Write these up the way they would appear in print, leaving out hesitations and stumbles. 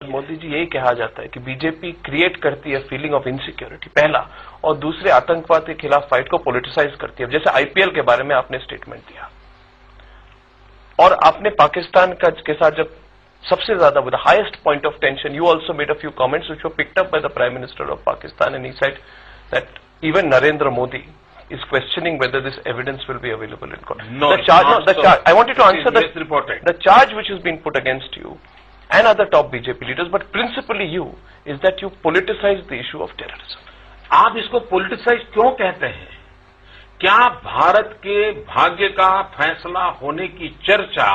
मोदी जी यही कहा जाता है कि बीजेपी क्रिएट करती है फीलिंग ऑफ इनसिक्योरिटी, पहला, और दूसरे आतंकवाद के खिलाफ फाइट को पॉलिटिसाइज करती है। जैसे आईपीएल के बारे में आपने स्टेटमेंट दिया और आपने पाकिस्तान के साथ जब सबसे ज्यादा with the highest point of tension, you also made a few comments which were picked up by the prime minister of Pakistan and he said that even Narendra Modi is questioning whether this evidence will be available in court. No, the charge. I want you to answer the charge which has been put against you and other top BJP leaders, but principally you, is that you politicize the issue of terrorism. आप इसको politicise क्यों कहते हैं? क्या भारत के भाग्य का फैसला होने की चर्चा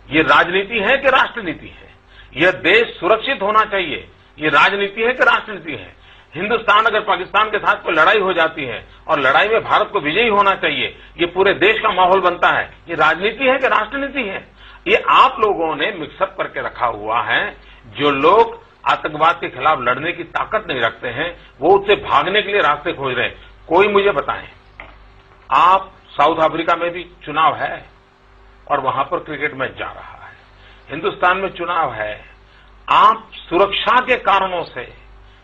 ये राजनीति है कि राष्ट्रनीति है? यह देश सुरक्षित होना चाहिए, ये राजनीति है कि राष्ट्रनीति है? हिंदुस्तान अगर पाकिस्तान के साथ कोई लड़ाई हो जाती है और लड़ाई में भारत को विजयी होना चाहिए, ये पूरे देश का माहौल बनता है, ये राजनीति है कि राष्ट्रनीति है? ये आप लोगों ने मिक्सअप करके रखा हुआ है। जो लोग आतंकवाद के खिलाफ लड़ने की ताकत नहीं रखते हैं, वो उससे भागने के लिए रास्ते खोज रहे हैं। कोई मुझे बताएं, आप साउथ अफ्रीका में भी चुनाव है और वहां पर क्रिकेट मैच जा रहा है, हिंदुस्तान में चुनाव है, आप सुरक्षा के कारणों से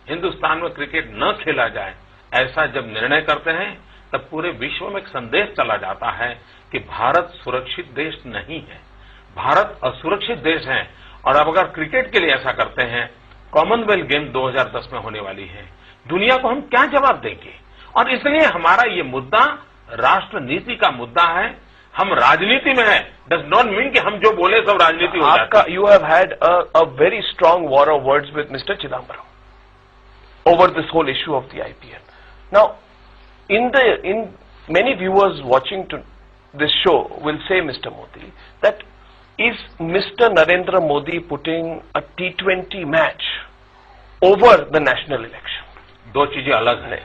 हिंदुस्तान में क्रिकेट न खेला जाए ऐसा जब निर्णय करते हैं, तब पूरे विश्व में एक संदेश चला जाता है कि भारत सुरक्षित देश नहीं है, भारत असुरक्षित देश है। और अब अगर क्रिकेट के लिए ऐसा करते हैं, कॉमनवेल्थ गेम 2010 में होने वाली है, दुनिया को हम क्या जवाब देंगे? और इसलिए हमारा ये मुद्दा राष्ट्रनीति का मुद्दा है, हम राजनीति में हैं, डज नॉट मीन कि हम जो बोले सब राजनीति हो जाती है। You have had a very strong war of words with mister Chidambaram over this whole issue of the IPL. Now, in many viewers watching to this show will say, Mr. Modi, that is Mr. Narendra Modi putting a T20 match over the national election? दो चीजें अलग हैं,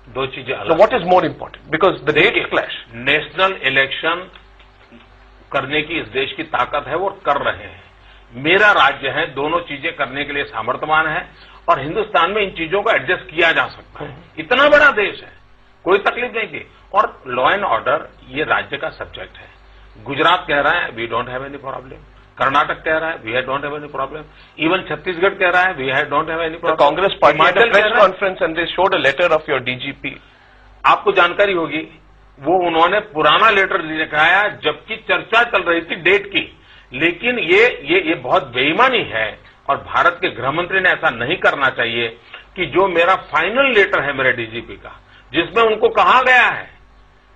दो चीजें अलग। So what is more important? Because the dates clash. National election करने की इस देश की ताकत है, वो कर रहे हैं। मेरा राज्य है, दोनों चीजें करने के लिए सामर्थ्यवान है और हिंदुस्तान में इन चीजों को एडजस्ट किया जा सकता है। इतना बड़ा देश है, कोई तकलीफ नहीं की। और लॉ एंड ऑर्डर ये राज्य का सब्जेक्ट है। गुजरात कह रहा है we don't have any problem, Karnataka कह रहा है we don't have any problem, even Chhattisgarh कह रहा है we don't have any problem. Congress party had a press conference and they showed a letter of your DGP. आपको जानकारी होगी, वो उन्होंने पुराना लेटर दिखाया जबकि चर्चा चल रही थी डेट की। लेकिन ये बहुत बेईमानी है और भारत के गृह मंत्री ने ऐसा नहीं करना चाहिए कि जो मेरा फाइनल लेटर है मेरे डीजीपी का, जिसमें उनको कहा गया है,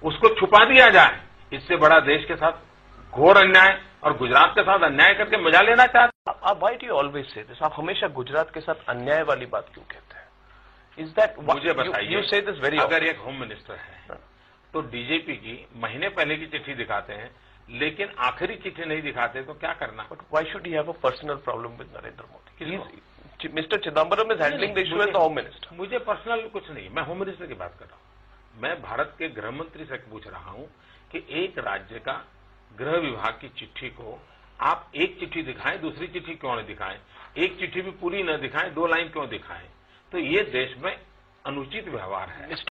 उसको छुपा दिया जाए। इससे बड़ा देश के साथ घोर अन्याय और गुजरात के साथ अन्याय करके मजा लेना चाहते हैं। Why do you always say this? आप हमेशा गुजरात के साथ अन्याय वाली बात क्यों कहते हैं? इज दैट, मुझे बताइए, यू से दिस वेरी, अगर एक होम मिनिस्टर है तो डीजीपी की महीने पहले की चिट्ठी दिखाते हैं लेकिन आखिरी चिट्ठी नहीं दिखाते, तो क्या करना? But why should he have a personal problem with Narendra Modi? Mister Chidambaram is handling the issue as the home minister. मुझे पर्सनल कुछ नहीं, मैं होम मिनिस्टर की बात कर रहा हूं। मैं भारत के गृह मंत्री से पूछ रहा हूं कि एक राज्य का गृह विभाग की चिट्ठी को आप एक चिट्ठी दिखाएं, दूसरी चिट्ठी क्यों नहीं दिखाएं? एक चिट्ठी भी पूरी न दिखाएं, 2 लाइन क्यों दिखाएं? तो ये देश में अनुचित व्यवहार है।